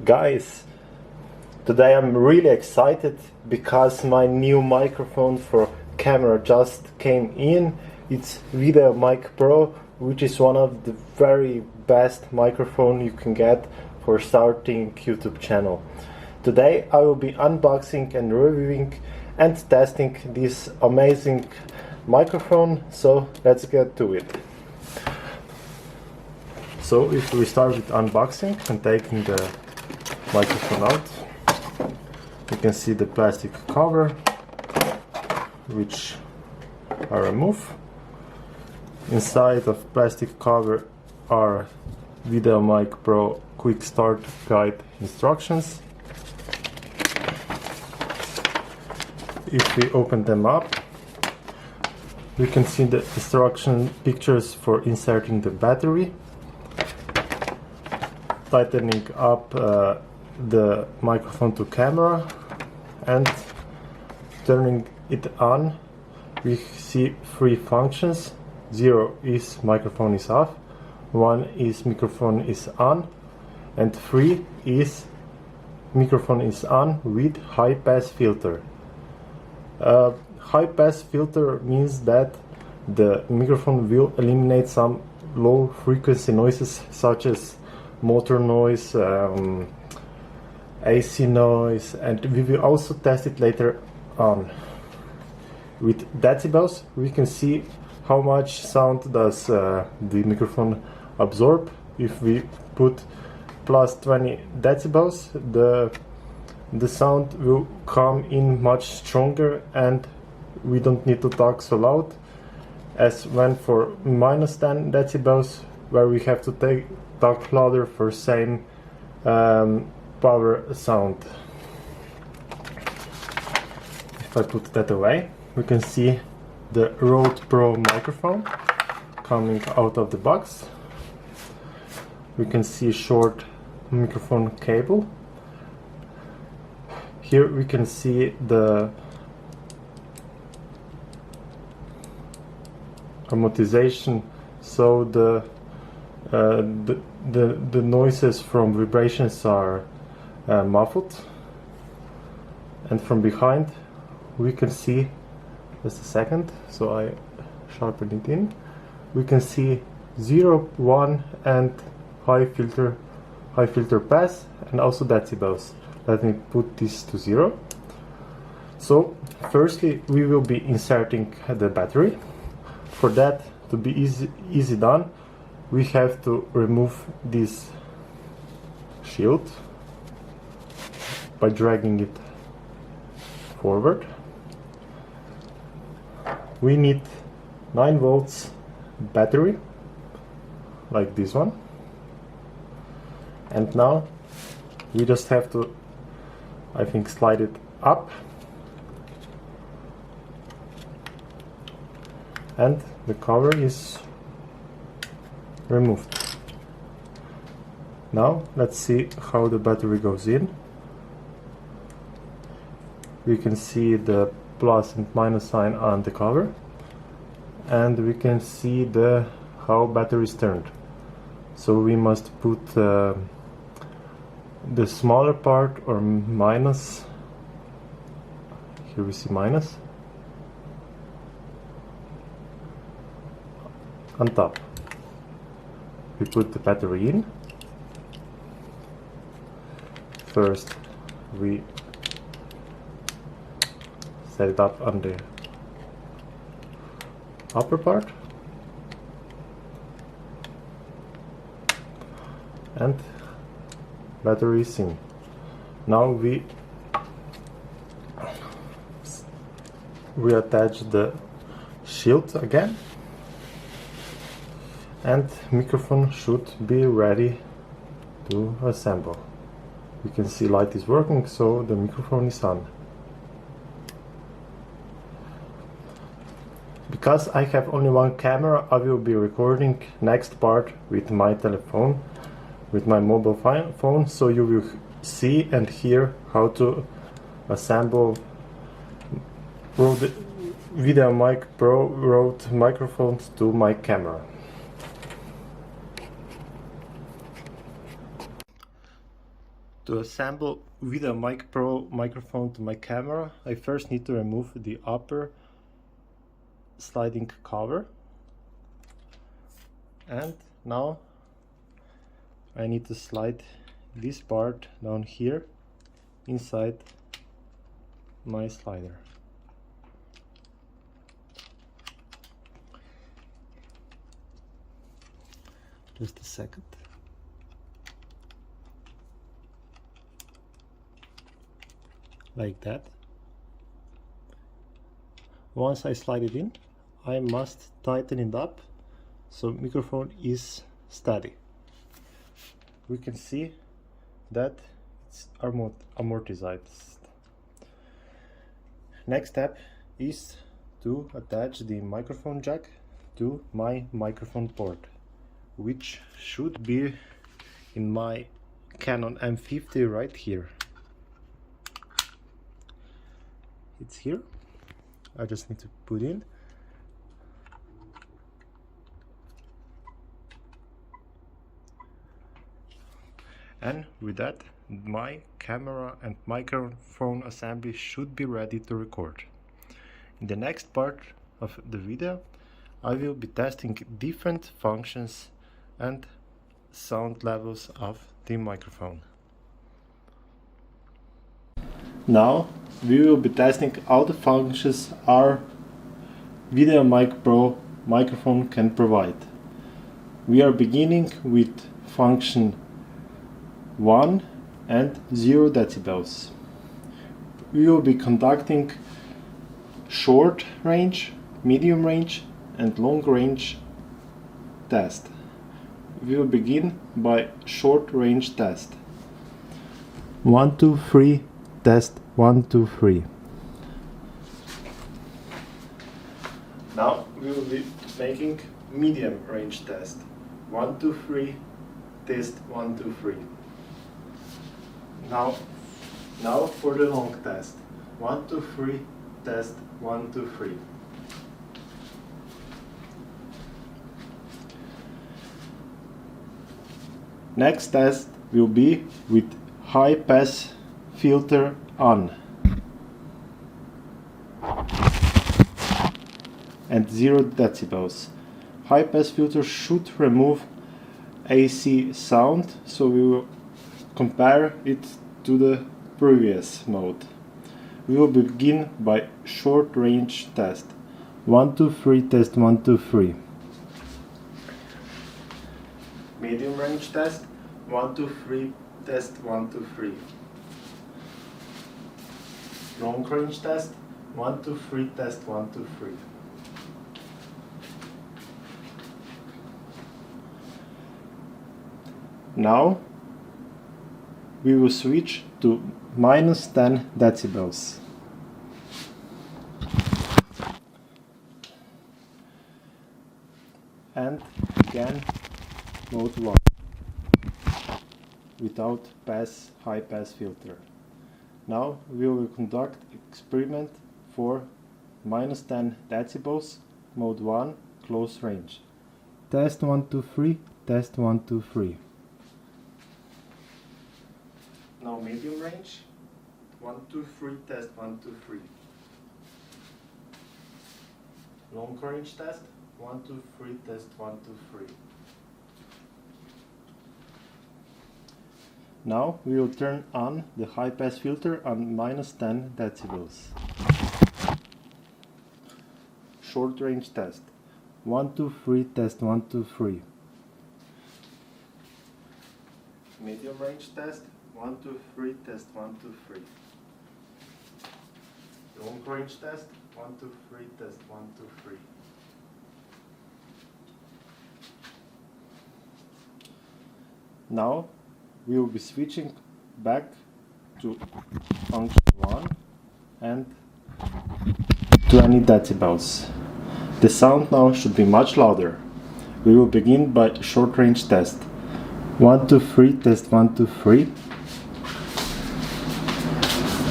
Guys, today I'm really excited because my new microphone for camera just came in. It's VideoMic Pro, which is one of the very best microphone you can get for starting YouTube channel. Today I will be unboxing and reviewing and testing this amazing microphone, so let's get to it. So if we start with unboxing and taking the microphone out, you can see the plastic cover, which I remove. Inside of plastic cover are VideoMic Pro quick start guide instructions. If we open them up, we can see the instruction pictures for inserting the battery, tightening up the microphone to camera, and turning it on. We see three functions. 0 is microphone is off, 1 is microphone is on, and 3 is microphone is on with high pass filter. High pass filter means that the microphone will eliminate some low frequency noises such as motor noise, AC noise, and we will also test it later on. With decibels, we can see how much sound does the microphone absorb. If we put plus 20 decibels, the sound will come in much stronger and we don't need to talk so loud as when for minus 10 decibels, where we have to talk louder for same power sound. If I put that away, we can see the Rode Pro microphone coming out of the box. We can see short microphone cable. Here we can see the amortization, so the noises from vibrations are muffled. And from behind we can see, just a second, so I sharpen it in, we can see 0, 1 and high filter pass, and also decibels. Let me put this to 0. So firstly we will be inserting the battery. For that to be easy done, we have to remove this shield by dragging it forward. We need 9 volts battery, like this one, and now we just have to, I think, slide it up, and the cover is removed. Now let's see how the battery goes in. We can see the plus and minus sign on the cover, and we can see how battery is turned. So we must put the smaller part, or minus. Here we see minus on top. We put the battery in. First we set it up on the upper part, and battery is in. Now we attach the shield again, and microphone should be ready to assemble. You can see light is working, so the microphone is on. Because I have only one camera, I will be recording next part with my telephone, with my mobile phone, so you will see and hear how to assemble Rode VideoMic Pro Rode microphones to my camera. To assemble VideoMic Pro microphone to my camera, I first need to remove the upper sliding cover, and now I need to slide this part down here inside my slider. Just a second. Like that. Once I slide it in, I must tighten it up so microphone is steady. We can see that it's amortized. Next step is to attach the microphone jack to my microphone port, which should be in my Canon M50 right here. It's here. I just need to put in. And with that, my camera and microphone assembly should be ready to record. In the next part of the video, I will be testing different functions and sound levels of the microphone. Now we will be testing all the functions our VideoMic Pro microphone can provide. We are beginning with function 1 and 0 decibels. We will be conducting short range, medium range and long range test. We will begin by short range test. 1, 2, 3, test 1, 2, 3. Now we will be making medium range test. 1, 2, 3, test 1, 2, 3. Now for the long test. 1, 2, 3, test 1, 2, 3. Next test will be with high pass filter on and 0 decibels. High pass filter should remove AC sound, so we will compare it to the previous mode. We will begin by short range test. 1, 2, 3, test 1, 2, 3. Medium range test. 1, 2, 3, test 1, 2, 3. Long range test. 1, 2, 3, test 1, 2, 3. Now we will switch to minus 10 decibels. And again mode 1 without high pass filter. Now we will conduct experiment for minus 10 decibels, mode 1, close range. Test 1, 2, 3, test 1, 2, 3. Now medium range. 1, 2, 3, test 1, 2, 3. Long range test. 1, 2, 3, test 1, 2, 3. Now we will turn on the high pass filter on minus 10 decibels. Short range test. 1, 2, 3, test 1, 2, 3. Medium range test. 1, 2, 3, test 1, 2, 3. Long range test. 1, 2, 3, test 1, 2, 3. Now we will be switching back to function 1 and 20 decibels. The sound now should be much louder. We will begin by short range test. 1, 2, 3, test 1, 2, 3.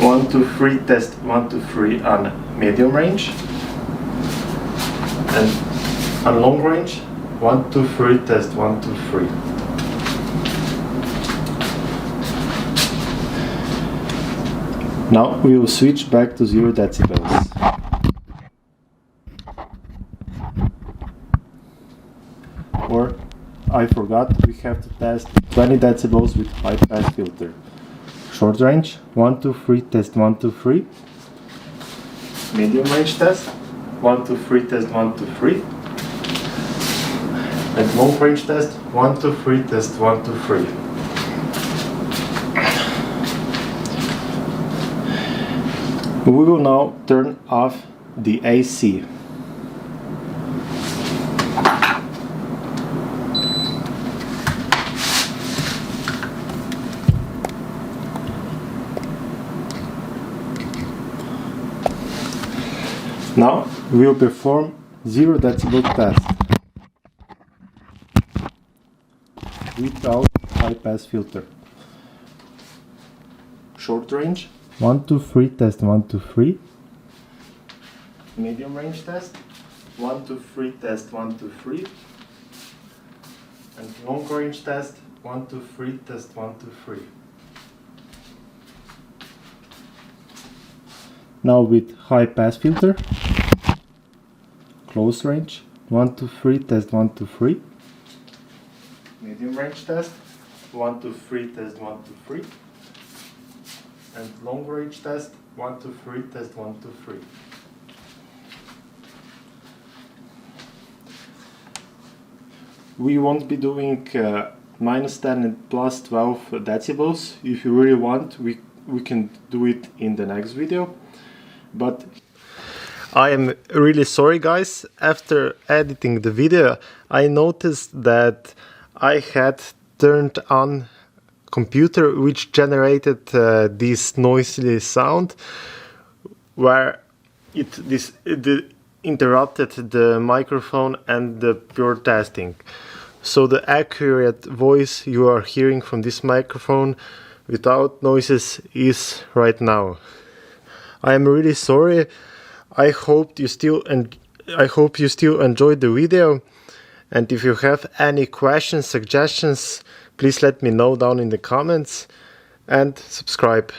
1, 2, 3, test 1, 2, 3 on medium range. And on long range, 1, 2, 3, test 1, 2, 3. Now we will switch back to 0 decibels. Or, I forgot, we have to test 20 decibels with high pass filter. Short range, 1, 2, 3, test 1, 2, 3. Medium range test, 1, 2, 3, test 1, 2, 3. And long range test, 1, 2, 3, test 1, 2, 3. We will now turn off the AC. Now we will perform 0 decibel test without high pass filter. Short range, 1, 2, 3, test 1, 2, 3. Medium range test, 1, 2, 3, test 1, 2, 3. And long range test, 1, 2, 3, test 1, 2, 3. Now with high pass filter, close range, 1, 2, 3, test 1, 2, 3. Medium range test, 1, 2, 3, test 1, 2, 3. And long range test, 1, 2, 3, test 1, 2, 3. We won't be doing minus 10 and plus 12 decibels. If you really want, we can do it in the next video. But I am really sorry, guys. After editing the video, I noticed that I had turned on computer which generated this noisy sound where it interrupted the microphone and the pure testing. So the accurate voice you are hearing from this microphone without noises is right now. I am really sorry. I hope you still enjoyed the video, and if you have any questions, suggestions, please let me know down in the comments and subscribe.